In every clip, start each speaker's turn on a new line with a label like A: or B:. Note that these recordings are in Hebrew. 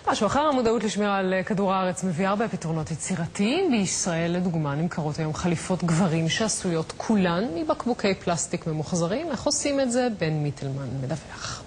A: משהו אחר, המודעות לשמירה על כדור הארץ מביאה הרבה פתרונות יצירתיים. בישראל, לדוגמה, נמכרות היום חליפות גברים שעשויות כולן מבקבוקי פלסטיק ממוחזרים. איך עושים את זה? בן מיטלמן מדווח.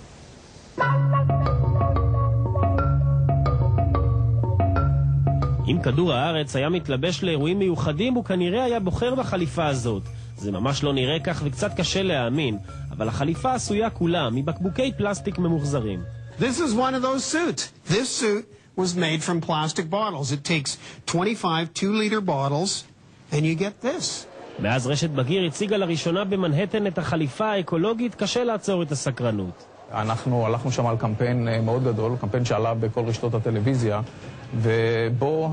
B: אם כדור הארץ היה מתלבש לאירועים מיוחדים, הוא כנראה היה בוחר בחליפה הזאת. זה ממש לא נראה כך וקצת קשה להאמין, אבל החליפה עשויה כולה מבקבוקי פלסטיק ממוחזרים.
C: This is one of those suits. This suit was made from plastic bottles. It takes 25 2-liter bottles and you get this.
B: מאז רשת בגיר הציגה לראשונה במנהטן את החליפה האקולוגית, קשה לעצור את הסקרנות.
D: אנחנו הלכנו שם על קמפיין מאוד גדול, קמפיין שעלה בכל רשתות הטלוויזיה, ובו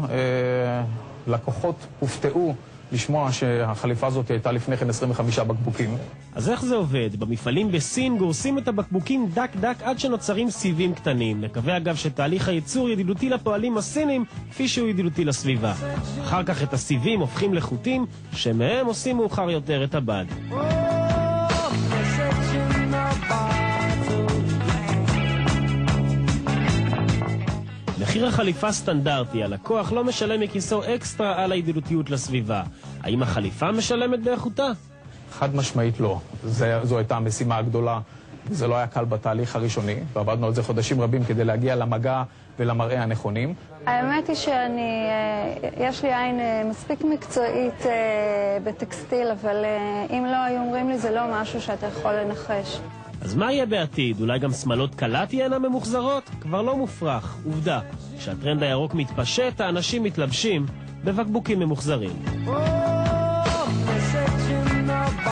D: לקוחות הופתעו לשמוע שהחליפה הזאת הייתה לפני כן 25 בקבוקים.
B: אז איך זה עובד? במפעלים בסין גורסים את הבקבוקים דק דק עד שנוצרים סיבים קטנים. נקווה אגב שתהליך הייצור ידידותי לפועלים הסינים כפי שהוא ידידותי לסביבה. אחר כך את הסיבים הופכים לחוטים שמהם עושים מאוחר יותר את הבד. מחיר החליפה סטנדרטי, הלקוח לא משלם מכיסו אקסטרה על הידידותיות לסביבה. האם החליפה משלמת באיכותה?
D: חד משמעית לא. זו הייתה המשימה הגדולה, וזה לא היה קל בתהליך הראשוני, ועבדנו על זה חודשים רבים כדי להגיע למגע ולמראה הנכונים.
E: האמת היא יש לי עין מספיק מקצועית בטקסטיל, אבל אם לא היו אומרים לי זה לא משהו שאתה יכול לנחש.
B: אז מה יהיה בעתיד? אולי גם שמלות קלה תהיינה ממוחזרות? כבר לא מופרך. עובדה, כשהטרנד הירוק מתפשט, האנשים מתלבשים בבקבוקים ממוחזרים.